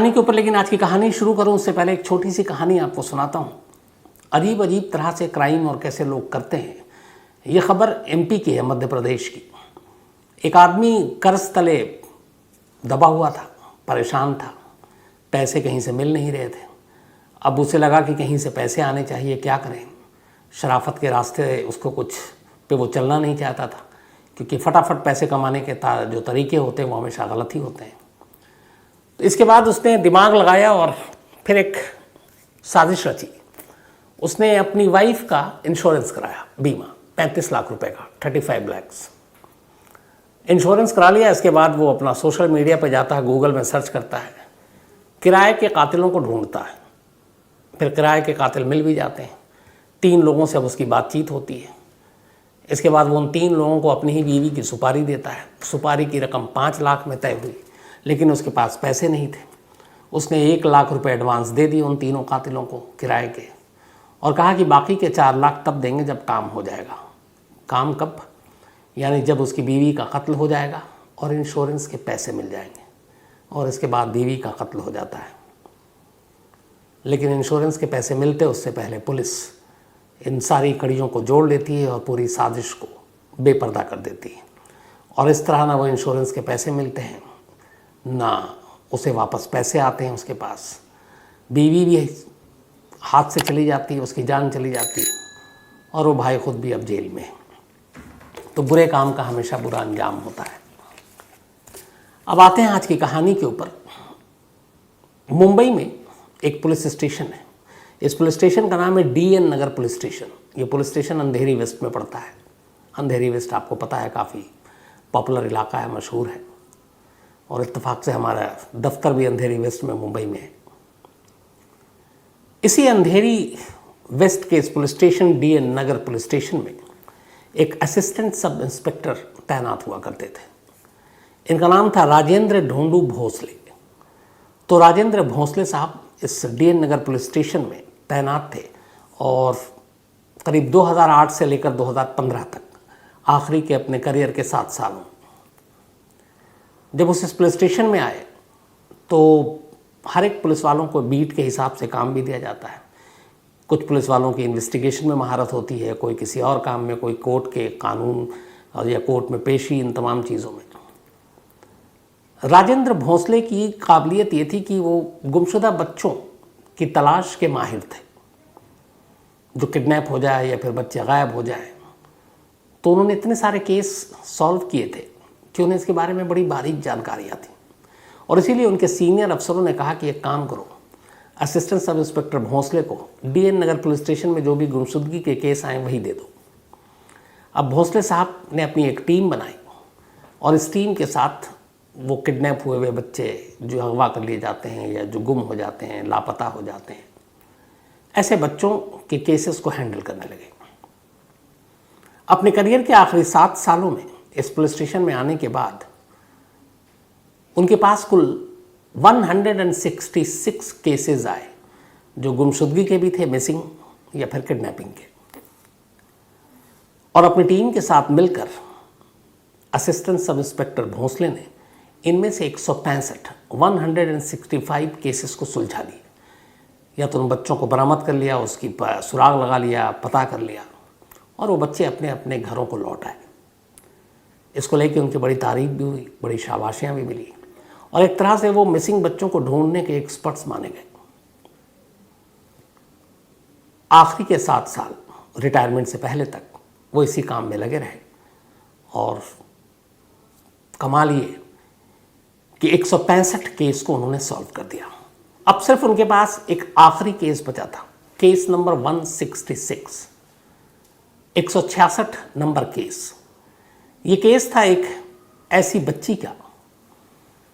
कहानी के ऊपर, लेकिन आज की कहानी शुरू करूं उससे पहले एक छोटी सी कहानी आपको सुनाता हूं। अजीब अजीब तरह से क्राइम और कैसे लोग करते हैं। ये खबर एमपी की है, मध्य प्रदेश की। एक आदमी कर्ज तले दबा हुआ था, परेशान था, पैसे कहीं से मिल नहीं रहे थे। अब उसे लगा कि कहीं से पैसे आने चाहिए, क्या करें। शराफत के रास्ते उसको कुछ पे वो चलना नहीं चाहता था, क्योंकि फटाफट पैसे कमाने के जो तरीके होते हैं वो हमेशा गलत ही होते हैं। तो इसके बाद उसने दिमाग लगाया और फिर एक साजिश रची। उसने अपनी वाइफ का इंश्योरेंस कराया, बीमा 35 लाख रुपए का, 35 लैक्स इंश्योरेंस करा लिया। इसके बाद वो अपना सोशल मीडिया पर जाता है, गूगल में सर्च करता है, किराए के कातिलों को ढूंढता है। फिर किराए के कातिल मिल भी जाते हैं। 3 लोगों से अब उसकी बातचीत होती है। इसके बाद वो उन 3 लोगों को अपनी ही बीवी की सुपारी देता है। सुपारी की रकम 5 लाख में तय हुई, लेकिन उसके पास पैसे नहीं थे। उसने 1 लाख रुपए एडवांस दे दिए उन तीनों कातिलों को किराए के, और कहा कि बाकी के 4 लाख तब देंगे जब काम हो जाएगा। काम कब? यानी जब उसकी बीवी का कत्ल हो जाएगा और इंश्योरेंस के पैसे मिल जाएंगे। और इसके बाद बीवी का कत्ल हो जाता है, लेकिन इंश्योरेंस के पैसे मिलते उससे पहले पुलिस इन सारी कड़ियों को जोड़ लेती है और पूरी साजिश को बेपर्दा कर देती है। और इस तरह ना वो इंश्योरेंस के पैसे मिलते हैं, ना उसे वापस पैसे आते हैं उसके पास। बीवी भी हाथ से चली जाती है, उसकी जान चली जाती है, और वो भाई खुद भी अब जेल में। तो बुरे काम का हमेशा बुरा अंजाम होता है। अब आते हैं आज की कहानी के ऊपर। मुंबई में एक पुलिस स्टेशन है। इस पुलिस स्टेशन का नाम है DN नगर पुलिस स्टेशन। ये पुलिस स्टेशन अंधेरी वेस्ट में पड़ता है। अंधेरी वेस्ट आपको पता है, काफ़ी पॉपुलर इलाका है, मशहूर है, और इत्तेफाक से हमारा दफ्तर भी अंधेरी वेस्ट में मुंबई में है। इसी अंधेरी वेस्ट के इस पुलिस स्टेशन DN नगर पुलिस स्टेशन में एक असिस्टेंट सब इंस्पेक्टर तैनात हुआ करते थे। इनका नाम था राजेंद्र ढोंडू भोसले। तो राजेंद्र भोसले साहब इस DN नगर पुलिस स्टेशन में तैनात थे, और करीब 2008 से लेकर 2015 तक, आखिरी के अपने करियर के 7 सालों, जब उस पुलिस स्टेशन में आए तो हर एक पुलिस वालों को बीट के हिसाब से काम भी दिया जाता है। कुछ पुलिस वालों की इन्वेस्टिगेशन में महारत होती है, कोई किसी और काम में, कोई कोर्ट के कानून और या कोर्ट में पेशी, इन तमाम चीज़ों में। राजेंद्र भोसले की काबिलियत ये थी कि वो गुमशुदा बच्चों की तलाश के माहिर थे। जो किडनैप हो जाए या फिर बच्चे गायब हो जाए, तो उन्होंने इतने सारे केस सॉल्व किए थे कि उन्हें इसके बारे में बड़ी बारीक जानकारियाँ थी। और इसीलिए उनके सीनियर अफसरों ने कहा कि एक काम करो, असिस्टेंट सब इंस्पेक्टर भोसले को DN नगर पुलिस स्टेशन में जो भी गुमशुदगी के केस आए वही दे दो। अब भोसले साहब ने अपनी एक टीम बनाई, और इस टीम के साथ वो किडनैप हुए हुए बच्चे जो अगवा कर लिए जाते हैं या जो गुम हो जाते हैं, लापता हो जाते हैं, ऐसे बच्चों के केसेस को हैंडल करने लगे। अपने करियर के आखिरी 7 सालों में इस पुलिस स्टेशन में आने के बाद उनके पास कुल 166 केसेस आए, जो गुमशुदगी के भी थे, मिसिंग या फिर किडनैपिंग के। और अपनी टीम के साथ मिलकर असिस्टेंट सब इंस्पेक्टर भोसले ने इनमें से 165 केसेस को सुलझा दिए। या तो उन बच्चों को बरामद कर लिया, उसकी सुराग लगा लिया, पता कर लिया, और वो बच्चे अपने अपने घरों को लौट आए। इसको लेकर उनकी बड़ी तारीफ भी हुई, बड़ी शाबाशियाँ भी मिली, और एक तरह से वो मिसिंग बच्चों को ढूंढने के एक्सपर्ट्स माने गए। आखिरी के 7 साल रिटायरमेंट से पहले तक वो इसी काम में लगे रहे, और कमाल ये कि 165 केस को उन्होंने सॉल्व कर दिया। अब सिर्फ उनके पास एक आखिरी केस बचा था, केस नंबर 166, 166 नंबर केस। ये केस था एक ऐसी बच्ची का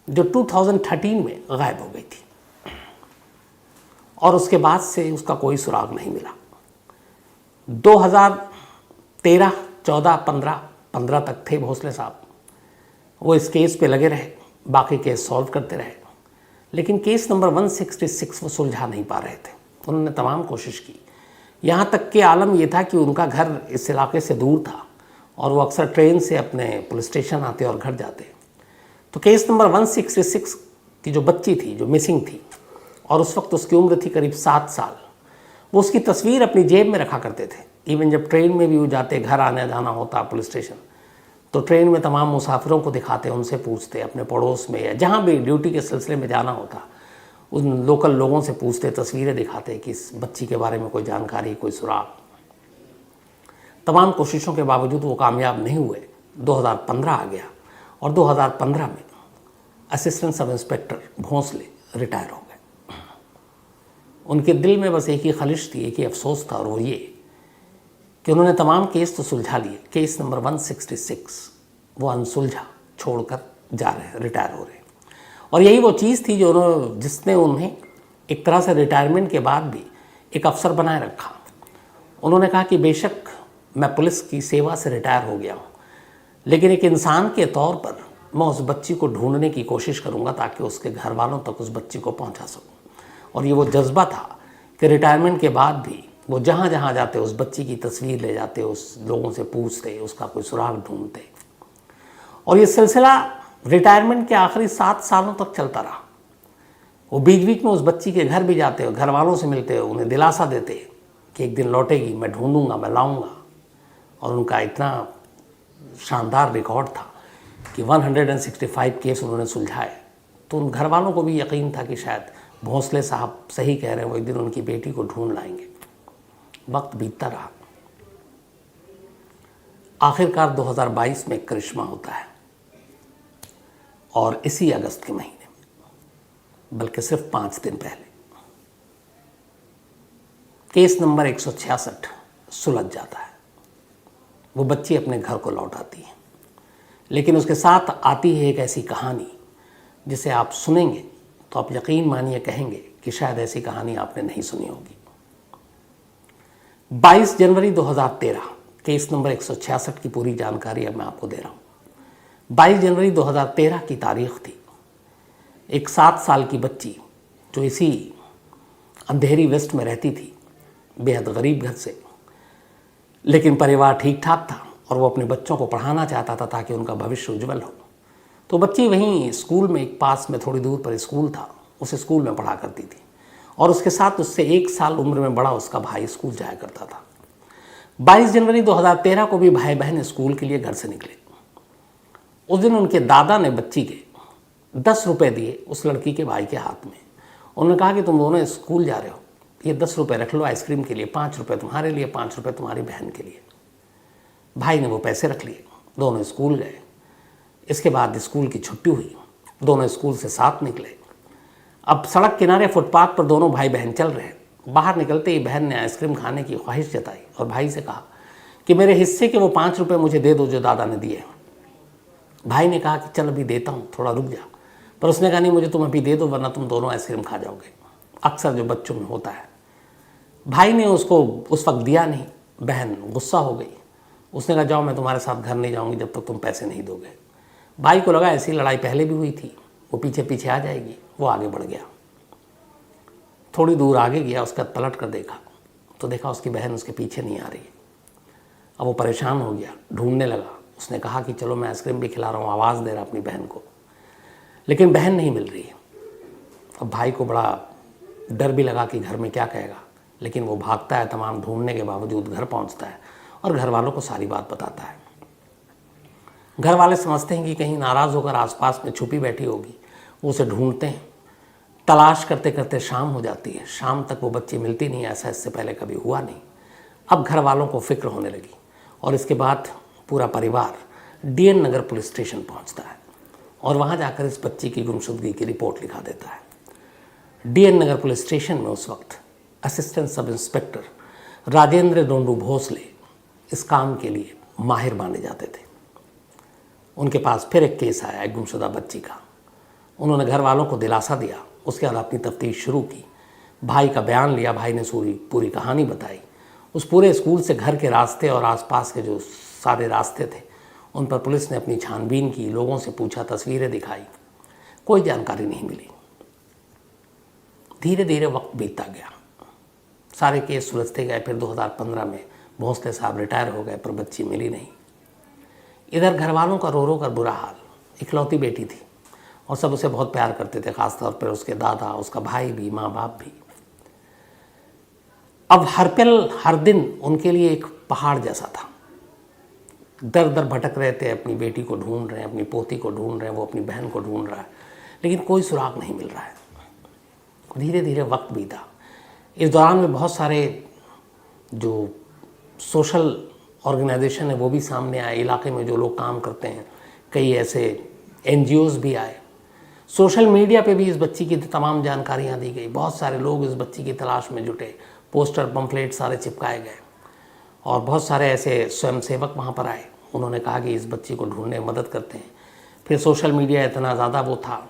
जो 2013 में गायब हो गई थी, और उसके बाद से उसका कोई सुराग नहीं मिला। 2013, 14, 15 तक थे भोसले साहब, वो इस केस पे लगे रहे, बाकी केस सॉल्व करते रहे, लेकिन केस नंबर 166 वो सुलझा नहीं पा रहे थे। उन्होंने तमाम कोशिश की, यहाँ तक कि आलम ये था कि उनका घर इस इलाके से दूर था, और वो अक्सर ट्रेन से अपने पुलिस स्टेशन आते और घर जाते। तो केस नंबर 166 कि जो बच्ची थी, जो मिसिंग थी, और उस वक्त उसकी उम्र थी करीब 7 साल, वो उसकी तस्वीर अपनी जेब में रखा करते थे। इवन जब ट्रेन में भी वो जाते, घर आने जाना होता पुलिस स्टेशन, तो ट्रेन में तमाम मुसाफिरों को दिखाते, उनसे पूछते, अपने पड़ोस में या जहाँ भी ड्यूटी के सिलसिले में जाना होता, उन लोकल लोगों से पूछते, तस्वीरें दिखाते कि इस बच्ची के बारे में कोई जानकारी, कोई सुराग। तमाम कोशिशों के बावजूद वो कामयाब नहीं हुए। 2015 आ गया और 2015 में assistant sub inspector Bhonsle retire हो गए। उनके दिल में बस एक ही ख्वाहिश थी, एक ही अफसोस था, और वो ये कि उन्होंने तमाम केस तो सुलझा लिए, केस नंबर 166 वो अनसुलझा छोड़कर जा रहे हैं, रिटायर हो रहे हैं। और यही वो चीज़ थी जिसने उन्हें एक तरह से रिटायरमेंट के बाद भी एक अफसर बनाए रखा। उन्होंने कहा कि बेशक मैं पुलिस की सेवा से रिटायर हो गया हूँ, लेकिन एक इंसान के तौर पर मैं उस बच्ची को ढूंढने की कोशिश करूँगा ताकि उसके घर वालों तक उस बच्ची को पहुँचा सकूँ। और ये वो जज्बा था कि रिटायरमेंट के बाद भी वो जहाँ जहाँ जाते उस बच्ची की तस्वीर ले जाते, उस लोगों से पूछते, उसका कोई सुराग ढूंढते। और ये सिलसिला रिटायरमेंट के आखिरी 7 सालों तक चलता रहा। वो बीच बीच में उस बच्ची के घर भी जाते, घर वालों से मिलते, उन्हें दिलासा देते कि एक दिन लौटेगी, मैं ढूंढूंगा, मैं लाऊंगा। और उनका इतना शानदार रिकॉर्ड था कि 165 केस उन्होंने सुलझाए। तो उन घर वालों को भी यकीन था कि शायद भोंसले साहब सही कह रहे हैं, वो एक दिन उनकी बेटी को ढूंढ लाएंगे। वक्त बीतता रहा। आखिरकार 2022 में करिश्मा होता है, और इसी अगस्त के महीने में, बल्कि सिर्फ 5 दिन पहले, केस नंबर 166 सुलझ जाता है। वो बच्ची अपने घर को लौट आती है, लेकिन उसके साथ आती है एक ऐसी कहानी जिसे आप सुनेंगे तो आप यकीन मानिए कहेंगे कि शायद ऐसी कहानी आपने नहीं सुनी होगी। 22 जनवरी 2013, केस नंबर 166 की पूरी जानकारी अब मैं आपको दे रहा हूँ। 22 जनवरी 2013 की तारीख थी। एक 7 साल की बच्ची जो इसी अंधेरी वेस्ट में रहती थी, बेहद गरीब घर से, लेकिन परिवार ठीक ठाक था और वो अपने बच्चों को पढ़ाना चाहता था ताकि उनका भविष्य उज्जवल हो। तो बच्ची वहीं स्कूल में, एक पास में थोड़ी दूर पर स्कूल था, उस स्कूल में पढ़ा करती थी, और उसके साथ उससे 1 साल उम्र में बड़ा उसका भाई स्कूल जाया करता था। 22 जनवरी 2013 को भी भाई बहन स्कूल के लिए घर से निकले। उस दिन उनके दादा ने बच्ची के 10 रुपये दिए उस लड़की के भाई के हाथ में। उन्होंने कहा कि तुम दोनों स्कूल जा रहे हो, ये 10 रुपये रख लो आइसक्रीम के लिए, 5 रुपये तुम्हारे लिए, 5 रुपये तुम्हारी बहन के लिए। भाई ने वो पैसे रख लिए, दोनों स्कूल गए। इसके बाद स्कूल की छुट्टी हुई, दोनों स्कूल से साथ निकले। अब सड़क किनारे फुटपाथ पर दोनों भाई बहन चल रहे हैं। बाहर निकलते ही बहन ने आइसक्रीम खाने की ख्वाहिश जताई और भाई से कहा कि मेरे हिस्से के वो 5 रुपये मुझे दे दो जो दादा ने दिए। भाई ने कहा कि चल अभी देता हूँ, थोड़ा रुक जा। पर उसने कहा नहीं, मुझे तुम अभी दे दो वरना तुम दोनों आइसक्रीम खा जाओगे। अक्सर जो बच्चों में होता है। भाई ने उसको उस वक्त दिया नहीं। बहन गुस्सा हो गई। उसने कहा जाओ, मैं तुम्हारे साथ घर नहीं जाऊँगी जब तक तुम पैसे नहीं दोगे। भाई को लगा ऐसी लड़ाई पहले भी हुई थी, वो पीछे पीछे आ जाएगी। वो आगे बढ़ गया, थोड़ी दूर आगे गया, उसका पलट कर देखा तो देखा उसकी बहन उसके पीछे नहीं आ रही। अब वो परेशान हो गया, ढूंढने लगा। उसने कहा कि चलो मैं आइसक्रीम भी खिला रहा हूँ, आवाज़ दे रहा अपनी बहन को, लेकिन बहन नहीं मिल रही है। अब भाई को बड़ा डर भी लगा कि घर में क्या कहेगा, लेकिन वो भागता है, तमाम ढूंढने के बावजूद घर पहुँचता है और घर वालों को सारी बात बताता है। घर वाले समझते हैं कि कहीं नाराज़ होकर आसपास में छुपी बैठी होगी। वो उसे ढूंढते हैं, तलाश करते करते शाम हो जाती है। शाम तक वो बच्ची मिलती नहीं, ऐसा इससे पहले कभी हुआ नहीं। अब घर वालों को फिक्र होने लगी और इसके बाद पूरा परिवार डीएन नगर पुलिस स्टेशन पहुंचता है और वहां जाकर इस बच्ची की गुमशुदगी की रिपोर्ट लिखा देता है। डीएन नगर पुलिस स्टेशन में उस वक्त assistant sub inspector Rajendra डोंडू Bhosle इस काम के लिए माहिर माने जाते थे। उनके पास फिर एक केस आया, एक गुमशुदा बच्ची का। उन्होंने घर वालों को दिलासा दिया, उसके बाद अपनी तफ्तीश शुरू की। भाई का बयान लिया, भाई ने पूरी कहानी बताई। उस पूरे स्कूल से घर के रास्ते और आसपास के जो सारे रास्ते थे उन पर पुलिस ने अपनी छानबीन की, लोगों से पूछा, तस्वीरें दिखाई, कोई जानकारी नहीं मिली। धीरे धीरे वक्त बीतता गया, सारे केस सुलझते गए। फिर 2015 में भोंसले साहब रिटायर हो गए, पर बच्ची मिली नहीं। इधर घर वालों का रो रो कर बुरा हाल। इकलौती बेटी थी, और सब उसे बहुत प्यार करते थे, ख़ासतौर पर उसके दादा, उसका भाई भी, माँ बाप भी। अब हर पल हर दिन उनके लिए एक पहाड़ जैसा था। दर दर भटक रहे थे, अपनी बेटी को ढूंढ रहे हैं, अपनी पोती को ढूंढ रहे हैं, वो अपनी बहन को ढूंढ रहा है, लेकिन कोई सुराग नहीं मिल रहा है। धीरे धीरे वक्त बीता। इस दौरान में बहुत सारे जो सोशल ऑर्गेनाइजेशन है वो भी सामने आए, इलाके में जो लोग काम करते हैं, कई ऐसे NGOs भी आए। सोशल मीडिया पे भी इस बच्ची की तमाम जानकारियाँ दी गई। बहुत सारे लोग इस बच्ची की तलाश में जुटे, पोस्टर पंफलेट सारे चिपकाए गए और बहुत सारे ऐसे स्वयंसेवक वहाँ पर आए। उन्होंने कहा कि इस बच्ची को ढूंढने में मदद करते हैं। फिर सोशल मीडिया इतना ज़्यादा वो था,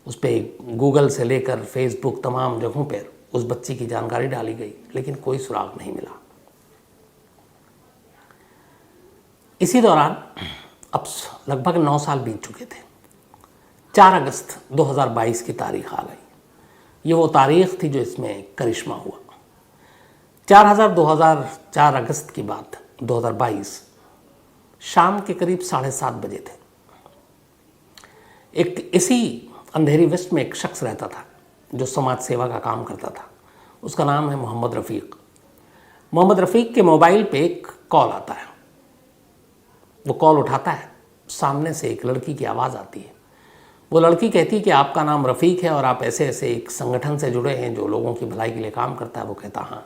उस पर गूगल से लेकर फेसबुक तमाम जगहों पर उस बच्ची की जानकारी डाली गई, लेकिन कोई सुराग नहीं मिला। इसी दौरान अब लगभग 9 साल बीत चुके थे। 4 अगस्त 2022 की तारीख आ गई। ये वो तारीख थी जो इसमें करिश्मा हुआ। 4 अगस्त की बात, 2022 शाम के करीब 7:30 बजे थे। एक इसी अंधेरी वेस्ट में एक शख्स रहता था जो समाज सेवा का काम करता था। उसका नाम है मोहम्मद रफ़ीक। मोहम्मद रफ़ीक के मोबाइल पे एक कॉल आता है। वो कॉल उठाता है, सामने से एक लड़की की आवाज़ आती है। वो लड़की कहती है कि आपका नाम रफ़ीक है और आप ऐसे ऐसे एक संगठन से जुड़े हैं जो लोगों की भलाई के लिए काम करता है। वो कहता हाँ।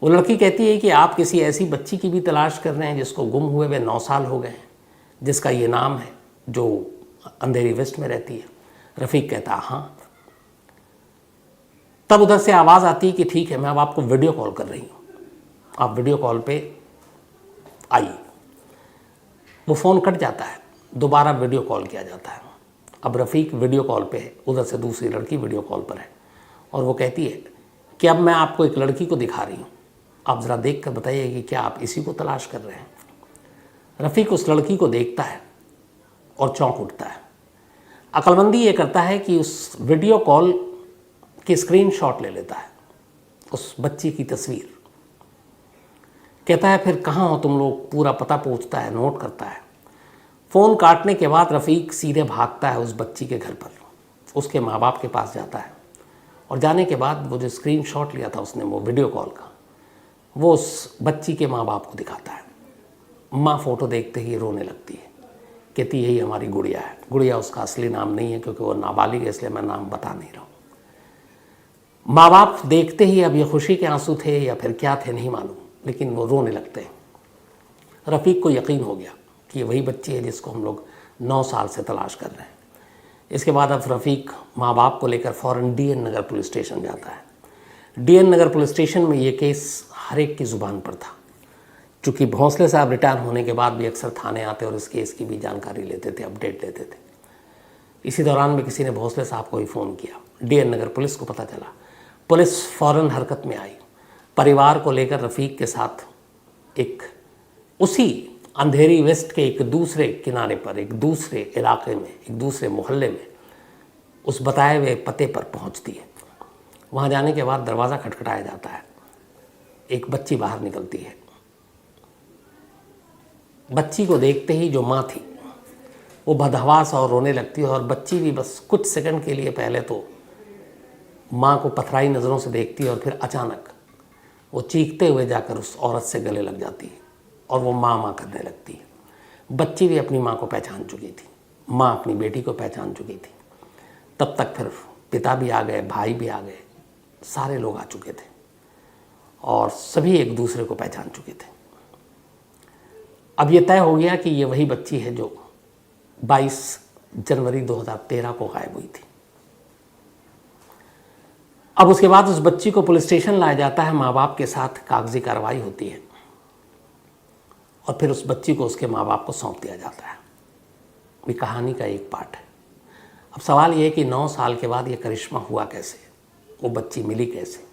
वो लड़की कहती है कि आप किसी ऐसी बच्ची की भी तलाश कर रहे हैं जिसको गुम हुए हुए 9 साल हो गए हैं, जिसका ये नाम है, जो अंधेरी वेस्ट में रहती है। रफ़ीक कहता हाँ। तब उधर से आवाज़ आती है कि ठीक है, मैं अब आपको वीडियो कॉल कर रही हूँ, आप वीडियो कॉल पे आइए। वो फ़ोन कट जाता है, दोबारा वीडियो कॉल किया जाता है। अब रफ़ीक वीडियो कॉल पे है, उधर से दूसरी लड़की वीडियो कॉल पर है और वो कहती है कि अब मैं आपको एक लड़की को दिखा रही हूँ, आप ज़रा देख कर बताइए कि क्या आप इसी को तलाश कर रहे हैं। रफ़ीक उस लड़की को देखता है और चौंक उठता है। अक्लमंदी ये करता है कि उस वीडियो कॉल की स्क्रीनशॉट ले लेता है, उस बच्ची की तस्वीर। कहता है फिर कहाँ हो तुम लोग, पूरा पता पूछता है, नोट करता है। फ़ोन काटने के बाद रफ़ीक सीधे भागता है उस बच्ची के घर पर, उसके माँ बाप के पास जाता है और जाने के बाद वो जो स्क्रीनशॉट लिया था उसने, वो वीडियो कॉल का, वो उस बच्ची के माँ बाप को दिखाता है। माँ फ़ोटो देखते ही रोने लगती है, कहती यही हमारी गुड़िया है। गुड़िया उसका असली नाम नहीं है क्योंकि वो नाबालिग है, इसलिए मैं नाम बता नहीं रहा हूँ। माँ बाप देखते ही, अब ये खुशी के आंसू थे या फिर क्या थे नहीं मालूम, लेकिन वो रोने लगते हैं। रफ़ीक को यकीन हो गया कि ये वही बच्ची है जिसको हम लोग 9 साल से तलाश कर रहे हैं। इसके बाद अब रफ़ीक माँ बाप को लेकर फ़ौरन DN नगर पुलिस स्टेशन जाता है। DN नगर पुलिस स्टेशन में ये केस हर एक की ज़ुबान पर था। चूँकि भोंसले साहब रिटायर होने के बाद भी अक्सर थाने आते और इस केस की भी जानकारी लेते थे, अपडेट लेते थे। इसी दौरान में किसी ने भोंसले साहब को ही फ़ोन किया। DN नगर पुलिस को पता चला। पुलिस फ़ौरन हरकत में आई। परिवार को लेकर रफ़ीक के साथ एक उसी अंधेरी वेस्ट के एक दूसरे किनारे पर, एक दूसरे इलाके में, एक दूसरे मोहल्ले में, उस बताए हुए पते पर पहुंचती है। वहां जाने के बाद दरवाज़ा खटखटाया जाता है। एक बच्ची बाहर निकलती है। बच्ची को देखते ही जो माँ थी वो बदहवास और रोने लगती है और बच्ची भी बस कुछ सेकंड के लिए पहले तो माँ को पथराई नज़रों से देखती है और फिर अचानक वो चीखते हुए जाकर उस औरत से गले लग जाती है और वो माँ माँ करने लगती है। बच्ची भी अपनी माँ को पहचान चुकी थी, माँ अपनी बेटी को पहचान चुकी थी। तब तक फिर पिता भी आ गए, भाई भी आ गए, सारे लोग आ चुके थे और सभी एक दूसरे को पहचान चुके थे। अब ये तय हो गया कि ये वही बच्ची है जो 22 जनवरी 2013 को गायब हुई थी। अब उसके बाद उस बच्ची को पुलिस स्टेशन लाया जाता है, माँ बाप के साथ कागजी कार्रवाई होती है और फिर उस बच्ची को उसके माँ बाप को सौंप दिया जाता है। ये कहानी का एक पार्ट है। अब सवाल ये है कि 9 साल के बाद ये करिश्मा हुआ कैसे, वो बच्ची मिली कैसे।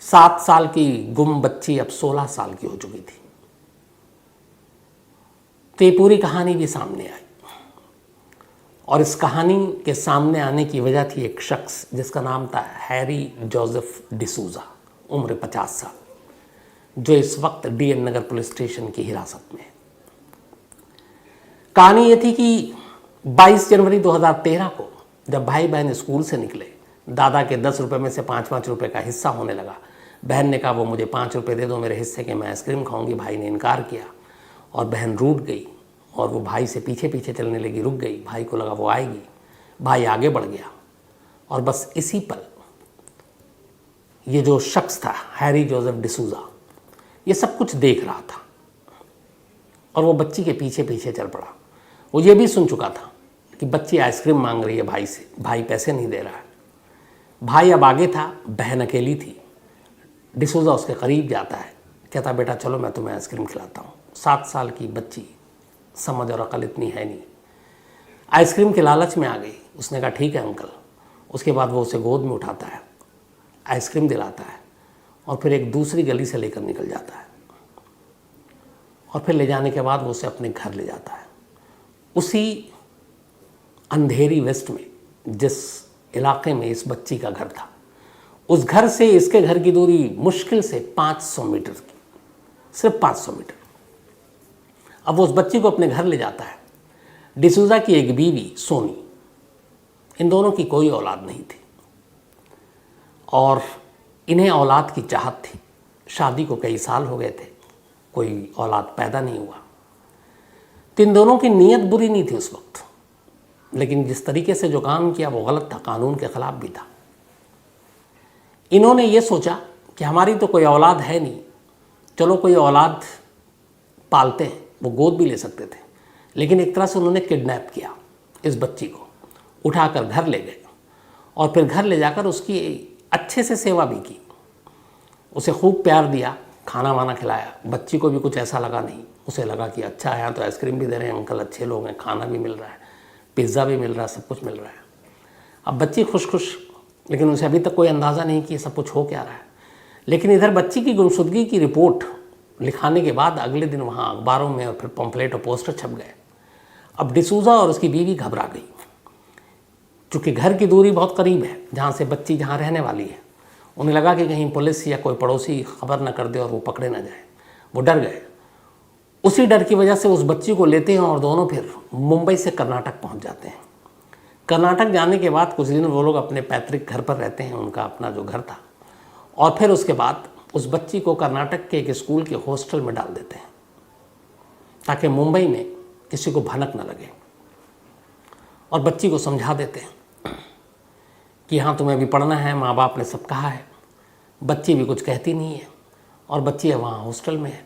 7 साल की गुम बच्ची अब 16 साल की हो चुकी थी। तो ये पूरी कहानी भी सामने आई और इस कहानी के सामने आने की वजह थी एक शख्स जिसका नाम था हैरी जोसेफ डिसूजा, उम्र 50 साल, जो इस वक्त DN नगर पुलिस स्टेशन की हिरासत में है। कहानी ये थी कि 22 जनवरी 2013 को जब भाई बहन स्कूल से निकले, दादा के 10 रुपये में से 5-5 रुपये का हिस्सा होने लगा। बहन ने कहा वो मुझे 5 रुपये दे दो मेरे हिस्से के, मैं आइसक्रीम खाऊंगी। भाई ने इनकार किया और बहन रूठ गई और वो भाई से पीछे पीछे चलने लगी, रुक गई। भाई को लगा वो आएगी, भाई आगे बढ़ गया और बस इसी पल ये जो शख्स था हैरी जोसेफ डिसूजा, ये सब कुछ देख रहा था और वो बच्ची के पीछे पीछे चल पड़ा। वो ये भी सुन चुका था कि बच्ची आइसक्रीम मांग रही है भाई से, भाई पैसे नहीं दे रहा है। भाई अब आगे था, बहन अकेली थी। डिसूजा उसके करीब जाता है, कहता बेटा चलो मैं तुम्हें आइसक्रीम खिलाता हूँ। 7 साल की बच्ची, समझ और अकल इतनी है नहीं, आइसक्रीम के लालच में आ गई। उसने कहा ठीक है अंकल। उसके बाद वो उसे गोद में उठाता है, आइसक्रीम दिलाता है और फिर एक दूसरी गली से लेकर निकल जाता है और फिर ले जाने के बाद वो उसे अपने घर ले जाता है। उसी अंधेरी वेस्ट में जिस इलाके में इस बच्ची का घर था, उस घर से इसके घर की दूरी मुश्किल से 500 मीटर की, सिर्फ 500 मीटर। अब वो उस बच्ची को अपने घर ले जाता है। डिसूजा की एक बीवी सोनी, इन दोनों की कोई औलाद नहीं थी और इन्हें औलाद की चाहत थी। शादी को कई साल हो गए थे, कोई औलाद पैदा नहीं हुआ। तो इन दोनों की नीयत बुरी नहीं थी उस वक्त, लेकिन जिस तरीके से जो काम किया वो गलत था, कानून के खिलाफ भी था। इन्होंने ये सोचा कि हमारी तो कोई औलाद है नहीं, चलो कोई औलाद पालते हैं। वो गोद भी ले सकते थे, लेकिन एक तरह से उन्होंने किडनैप किया इस बच्ची को, उठाकर घर ले गए और फिर घर ले जाकर उसकी अच्छे से सेवा भी की। उसे खूब प्यार दिया, खाना वाना खिलाया। बच्ची को भी कुछ ऐसा लगा नहीं, उसे लगा कि अच्छा है, यहाँ तो आइसक्रीम भी दे रहे हैं अंकल, अच्छे लोग हैं, खाना भी मिल रहा है, पिज़्ज़ा भी मिल रहा है, सब कुछ मिल रहा है। अब बच्ची खुश खुश, लेकिन उसे अभी तक कोई अंदाज़ा नहीं कि सब कुछ हो क्या रहा है। लेकिन इधर बच्ची की गुमशुदगी की रिपोर्ट लिखाने के बाद अगले दिन वहाँ अखबारों में और फिर पम्फलेट और पोस्टर छप गए। अब डिसूजा और उसकी बीवी घबरा गई, चूँकि घर की दूरी बहुत करीब है जहाँ से बच्ची जहाँ रहने वाली है। उन्हें लगा कि कहीं पुलिस या कोई पड़ोसी खबर न कर दे और वो पकड़े ना जाए। वो डर गए। उसी डर की वजह से उस बच्ची को लेते हैं और दोनों फिर मुंबई से कर्नाटक पहुँच जाते हैं। कर्नाटक जाने के बाद कुछ दिन वो लोग अपने पैतृक घर पर रहते हैं, उनका अपना जो घर था, और फिर उसके बाद उस बच्ची को कर्नाटक के एक स्कूल के हॉस्टल में डाल देते हैं ताकि मुंबई में किसी को भनक न लगे, और बच्ची को समझा देते हैं कि हाँ तुम्हें अभी पढ़ना है, माँ बाप ने सब कहा है। बच्ची भी कुछ कहती नहीं है और बच्ची है वहाँ हॉस्टल में है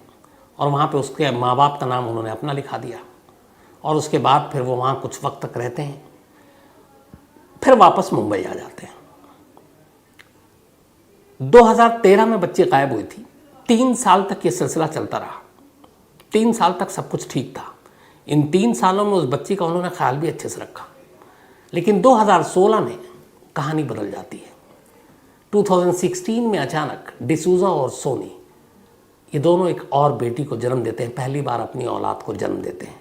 और वहाँ पे उसके माँ बाप का नाम उन्होंने अपना लिखा दिया। और उसके बाद फिर वो वहाँ कुछ वक्त तक रहते हैं, फिर वापस मुंबई आ जाते हैं। 2013 में बच्ची गायब हुई थी। 3 साल तक ये सिलसिला चलता रहा। 3 साल तक सब कुछ ठीक था। इन 3 सालों में उस बच्ची का उन्होंने ख्याल भी अच्छे से रखा। लेकिन 2016 में कहानी बदल जाती है। 2016 में अचानक डिसूजा और सोनी, ये दोनों एक और बेटी को जन्म देते हैं। पहली बार अपनी औलाद को जन्म देते हैं।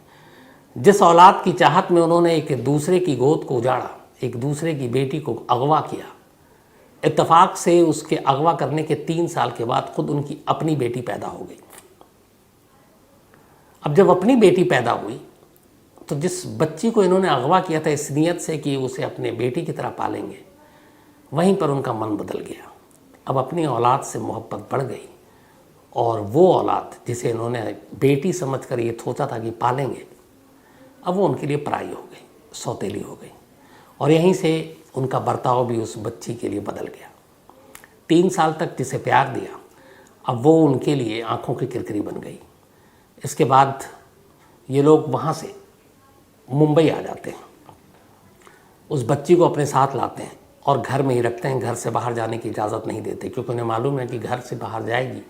जिस औलाद की चाहत में उन्होंने एक दूसरे की गोद को उजाड़ा, एक दूसरे की बेटी को अगवा किया, इत्तेफाक से उसके अगवा करने के 3 साल के बाद खुद उनकी अपनी बेटी पैदा हो गई। अब जब अपनी बेटी पैदा हुई तो जिस बच्ची को इन्होंने अगवा किया था इस नियत से कि उसे अपने बेटी की तरह पालेंगे, वहीं पर उनका मन बदल गया। अब अपनी औलाद से मोहब्बत बढ़ गई और वो औलाद जिसे इन्होंने बेटी समझकर ये सोचा था कि पालेंगे, अब वो उनके लिए पराई हो गई, सौतेली हो गई। और यहीं से उनका बर्ताव भी उस बच्ची के लिए बदल गया। 3 साल तक जिसे प्यार दिया, अब वो उनके लिए आंखों की किरकिरी बन गई। इसके बाद ये लोग वहाँ से मुंबई आ जाते हैं, उस बच्ची को अपने साथ लाते हैं और घर में ही रखते हैं। घर से बाहर जाने की इजाज़त नहीं देते, क्योंकि उन्हें मालूम है कि घर से बाहर जाएगी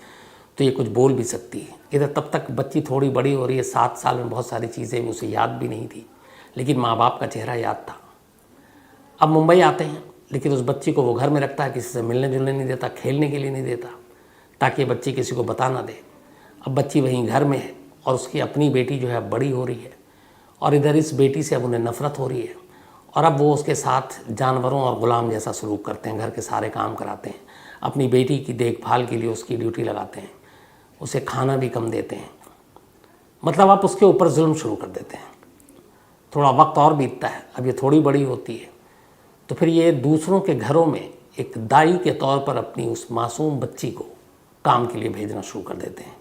तो ये कुछ बोल भी सकती है। इधर तब तक बच्ची थोड़ी बड़ी हो रही है, 7 साल में बहुत सारी चीज़ें उसे याद भी नहीं थी, लेकिन माँ बाप का चेहरा याद था। अब मुंबई आते हैं, लेकिन उस बच्ची को वो घर में रखता है, किसी से मिलने जुलने नहीं देता, खेलने के लिए नहीं देता, ताकि ये बच्ची किसी को बता ना दे। अब बच्ची वहीं घर में है और उसकी अपनी बेटी जो है बड़ी हो रही है, और इधर इस बेटी से अब उन्हें नफ़रत हो रही है। और अब वो उसके साथ जानवरों और ग़ुलाम जैसा सलूक करते हैं, घर के सारे काम कराते हैं, अपनी बेटी की देखभाल के लिए उसकी ड्यूटी लगाते हैं, उसे खाना भी कम देते हैं। मतलब आप उसके ऊपर जुल्म शुरू कर देते हैं। थोड़ा वक्त और बीतता है, अब ये थोड़ी बड़ी होती है तो फिर ये दूसरों के घरों में एक दाई के तौर पर अपनी उस मासूम बच्ची को काम के लिए भेजना शुरू कर देते हैं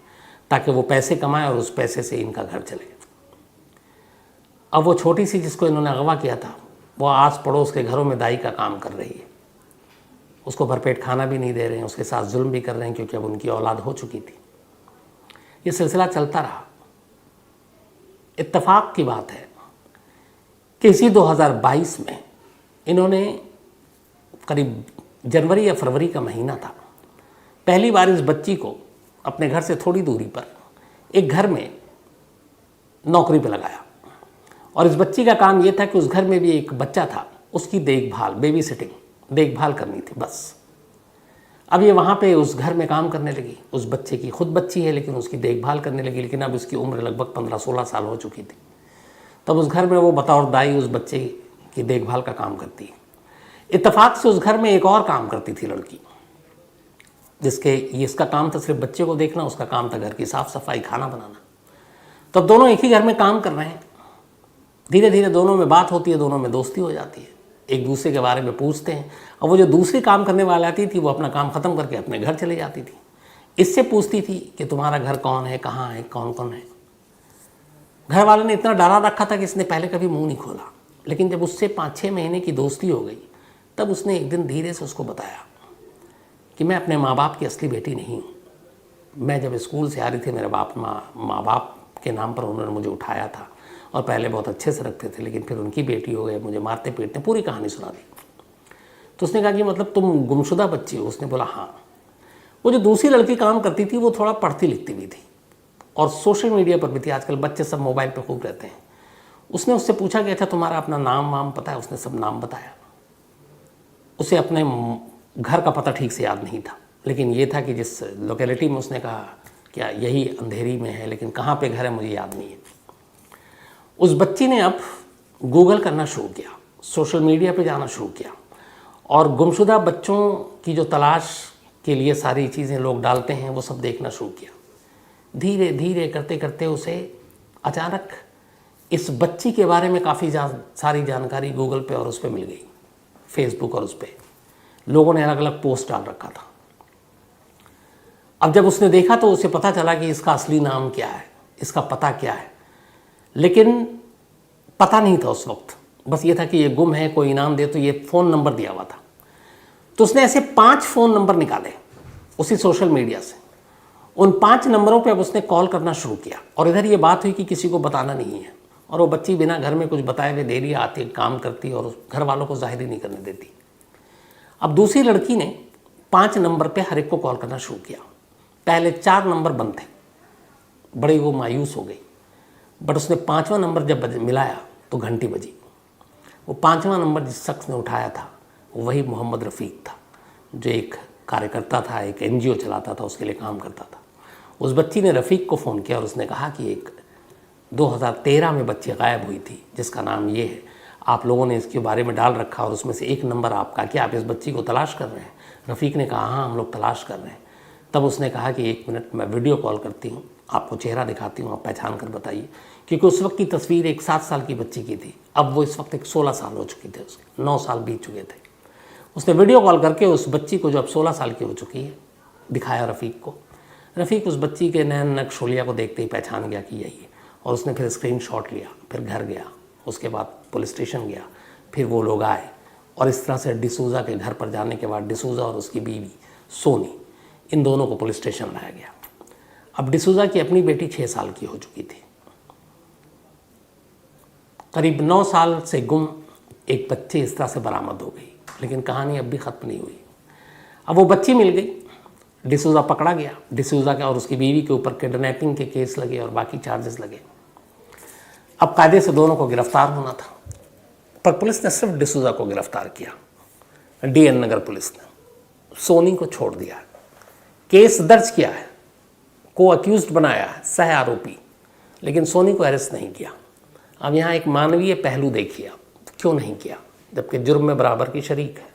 ताकि वो पैसे कमाए और उस पैसे से इनका घर चले। अब वो छोटी सी जिसको इन्होंने अगवा किया था वो आस पड़ोस के घरों में दाई का काम कर रही है, उसको भरपेट खाना भी नहीं दे रहे हैं, उसके साथ जुल्म भी कर रहे हैं क्योंकि अब उनकी औलाद हो चुकी थी। ये सिलसिला चलता रहा। इत्तेफाक की बात है कि इसी 2022 में इन्होंने करीब जनवरी या फरवरी का महीना था, पहली बार इस बच्ची को अपने घर से थोड़ी दूरी पर एक घर में नौकरी पे लगाया और इस बच्ची का काम ये था कि उस घर में भी एक बच्चा था, उसकी देखभाल, बेबी सिटिंग, देखभाल करनी थी बस। अब ये वहाँ पे उस घर में काम करने लगी। उस बच्चे की खुद बच्ची है लेकिन उसकी देखभाल करने लगी, लेकिन अब उसकी उम्र लगभग 15-16 साल हो चुकी थी। तब उस घर में वो बतौर दाई उस बच्चे की देखभाल का काम करती है। इत्तेफाक से उस घर में एक और काम करती थी लड़की, इसका काम था सिर्फ बच्चे को देखना, उसका काम था घर की साफ़ सफाई, खाना बनाना। तो अब दोनों एक ही घर में काम कर रहे हैं। धीरे धीरे दोनों में बात होती है, दोनों में दोस्ती हो जाती है, एक दूसरे के बारे में पूछते हैं। और वो जो दूसरी काम करने वाली आती थी वो अपना काम ख़त्म करके अपने घर चली जाती थी। इससे पूछती थी कि तुम्हारा घर कौन है, कहाँ है, कौन कौन है। घर वाले ने इतना डरा रखा था कि इसने पहले कभी मुंह नहीं खोला, लेकिन जब उससे 5-6 महीने की दोस्ती हो गई तब उसने एक दिन धीरे से उसको बताया कि मैं अपने माँ बाप की असली बेटी नहीं हूँ। मैं जब स्कूल से आ रही थी मेरे माँ बाप के नाम पर उन्होंने मुझे उठाया था और पहले बहुत अच्छे से रखते थे, लेकिन फिर उनकी बेटी हो गई, मुझे मारते पीटते, पूरी कहानी सुना दी। तो उसने कहा कि मतलब तुम गुमशुदा बच्ची हो? उसने बोला हाँ। वो जो दूसरी लड़की काम करती थी वो थोड़ा पढ़ती लिखती भी थी और सोशल मीडिया पर भी थी। आजकल बच्चे सब मोबाइल पर खूब रहते हैं। उसने उससे पूछा कि अच्छा तुम्हारा अपना नाम वाम पता है? उसने सब नाम बताया। उसे अपने घर का पता ठीक से याद नहीं था, लेकिन ये था कि जिस लोकेलिटी में उसने कहा क्या यही अंधेरी में है, लेकिन कहाँ पे घर है मुझे याद नहीं है। उस बच्ची ने अब गूगल करना शुरू किया, सोशल मीडिया पे जाना शुरू किया और गुमशुदा बच्चों की जो तलाश के लिए सारी चीज़ें लोग डालते हैं वो सब देखना शुरू किया। धीरे धीरे करते करते उसे अचानक इस बच्ची के बारे में काफ़ी सारी जानकारी गूगल पे और उस पर मिल गई। फेसबुक और उस पर लोगों ने अलग अलग पोस्ट डाल रखा था। अब जब उसने देखा तो उसे पता चला कि इसका असली नाम क्या है, इसका पता क्या है, लेकिन पता नहीं था उस वक्त। बस ये था कि ये गुम है, कोई इनाम दे। तो ये फ़ोन नंबर दिया हुआ था। तो उसने ऐसे 5 फ़ोन नंबर निकाले उसी सोशल मीडिया से। उन 5 नंबरों पे अब उसने कॉल करना शुरू किया और इधर ये बात हुई कि किसी को बताना नहीं है। और वो बच्ची बिना घर में कुछ बताए हुए देरी आती, काम करती और घर वालों को जाहिर ही नहीं करने देती। अब दूसरी लड़की ने 5 नंबर पे हर एक को कॉल करना शुरू किया। पहले 4 नंबर बंद थे, बड़ी वो मायूस हो गई। बट उसने 5वां नंबर जब मिलाया तो घंटी बजी। वो 5वां नंबर जिस शख्स ने उठाया था वही मोहम्मद रफ़ीक था, जो एक कार्यकर्ता था, एक NGO चलाता था, उसके लिए काम करता था। उस बच्ची ने रफ़ीक को फ़ोन किया और उसने कहा कि एक 2013 में बच्ची गायब हुई थी जिसका नाम ये है, आप लोगों ने इसके बारे में डाल रखा और उसमें से एक नंबर आपका, क्या आप इस बच्ची को तलाश कर रहे हैं? रफ़ीक ने कहा हाँ हम लोग तलाश कर रहे हैं। तब उसने कहा कि 1 मिनट मैं वीडियो कॉल करती हूँ, आपको चेहरा दिखाती हूँ, आप पहचान कर बताइए। क्योंकि उस वक्त की तस्वीर एक 7 साल की बच्ची की थी, अब वो इस वक्त एक 16 साल हो चुकी थे, उसके 9 साल बीत चुके थे। उसने वीडियो कॉल करके उस बच्ची को जो अब 16 साल की हो चुकी है दिखाया रफ़ीक को। रफ़ीक उस बच्ची के नैन नक्शोलिया को देखते ही पहचान गया कि यही है और उसने फिर स्क्रीनशॉट लिया, फिर घर गया, उसके बाद पुलिस स्टेशन गया, फिर वो लोग आए और इस तरह से डिसूज़ा के घर पर जाने के बाद डिसूज़ा और उसकी बीवी सोनी, इन दोनों को पुलिस स्टेशन लाया गया। अब डिसूज़ा की अपनी बेटी 6 साल की हो चुकी थी। करीब 9 साल से गुम एक बच्ची इस तरह से बरामद हो गई, लेकिन कहानी अब भी ख़त्म नहीं हुई। अब वो बच्ची मिल गई, डिसूज़ा पकड़ा गया, डिसूज़ा के और उसकी बीवी के ऊपर किडनैपिंग के केस लगे और बाकी चार्जेस लगे। अब कायदे से दोनों को गिरफ्तार होना था, पर पुलिस ने सिर्फ डिसूज़ा को गिरफ्तार किया, DN नगर पुलिस ने सोनी को छोड़ दिया। केस दर्ज किया है, को अक्यूज्ड बनाया है, सह आरोपी, लेकिन सोनी को अरेस्ट नहीं किया। अब यहाँ एक मानवीय पहलू देखिए, क्यों नहीं किया, जबकि जुर्म में बराबर की शरीक है,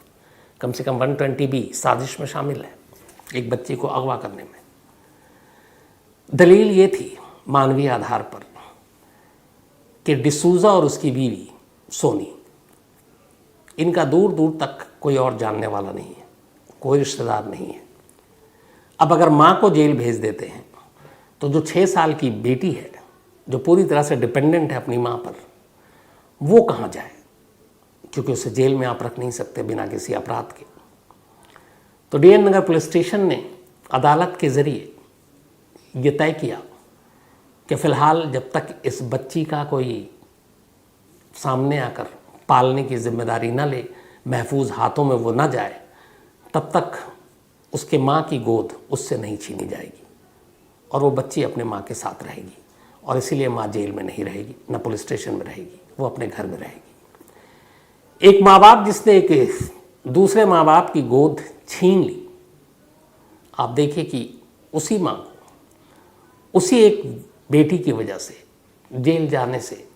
कम से कम 120B साजिश में शामिल है एक बच्ची को अगवा करने में। दलील ये थी मानवीय आधार पर कि डिसूज़ा और उसकी बीवी सोनी इनका दूर दूर तक कोई और जानने वाला नहीं है, कोई रिश्तेदार नहीं है। अब अगर माँ को जेल भेज देते हैं तो जो 6 साल की बेटी है, जो पूरी तरह से डिपेंडेंट है अपनी माँ पर, वो कहाँ जाए, क्योंकि उसे जेल में आप रख नहीं सकते बिना किसी अपराध के। तो डीएन नगर पुलिस स्टेशन ने अदालत के ज़रिए ये तय किया कि फ़िलहाल जब तक इस बच्ची का कोई सामने आकर पालने की जिम्मेदारी न ले, महफूज हाथों में वो न जाए, तब तक उसके माँ की गोद उससे नहीं छीनी जाएगी और वो बच्ची अपने माँ के साथ रहेगी। और इसीलिए माँ जेल में नहीं रहेगी, न पुलिस स्टेशन में रहेगी, वो अपने घर में रहेगी। एक माँ बाप जिसने एक दूसरे माँ बाप की गोद छीन ली, आप देखिए कि उसी माँ को उसी एक बेटी की वजह से जेल जाने से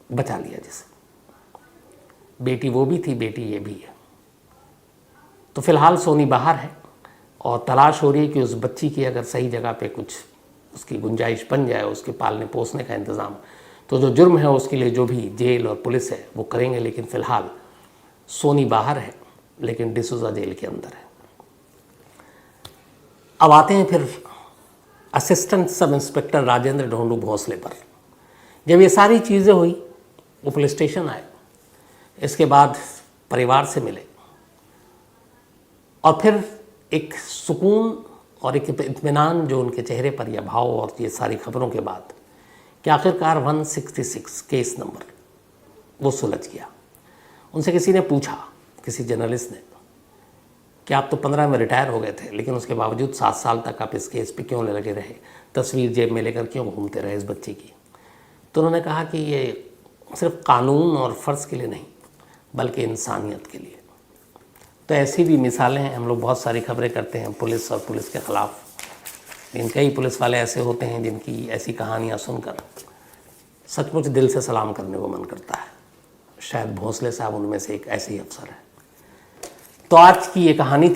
बचा लिया। जैसे बेटी वो भी थी, बेटी ये भी है। तो फिलहाल सोनी बाहर है और तलाश हो रही है कि उस बच्ची की अगर सही जगह पे कुछ उसकी गुंजाइश बन जाए, उसके पालने पोसने का इंतज़ाम, तो जो जुर्म है उसके लिए जो भी जेल और पुलिस है वो करेंगे। लेकिन फ़िलहाल सोनी बाहर है, लेकिन डिसूजा जेल के अंदर है। अब आते हैं फिर assistant sub inspector Rajendra Dhondu Bhonsle पर। जब ये सारी चीज़ें हुई, वो पुलिस स्टेशन आए, इसके बाद परिवार से मिले और फिर एक सुकून और एक इत्मीनान जो उनके चेहरे पर या भाव और ये सारी खबरों के बाद कि आखिरकार 166 केस नंबर वो सुलझ गया। उनसे किसी ने पूछा, किसी जर्नलिस्ट ने, कि आप तो 15 में रिटायर हो गए थे, लेकिन उसके बावजूद 7 साल तक आप इस केस पे क्यों लगे रहे, तस्वीर जेब में लेकर क्यों घूमते रहे इस बच्ची की। तो उन्होंने कहा कि ये सिर्फ कानून और फ़र्ज़ के लिए नहीं, बल्कि इंसानियत के लिए। तो ऐसी भी मिसालें हैं। हम लोग बहुत सारी खबरें करते हैं पुलिस और पुलिस के ख़िलाफ़, लेकिन कई पुलिस वाले ऐसे होते हैं जिनकी ऐसी कहानियाँ सुनकर सचमुच दिल से सलाम करने को मन करता है। शायद भोंसले साहब उनमें से एक ऐसे ही अफसर है। तो आज की ये कहानी थी।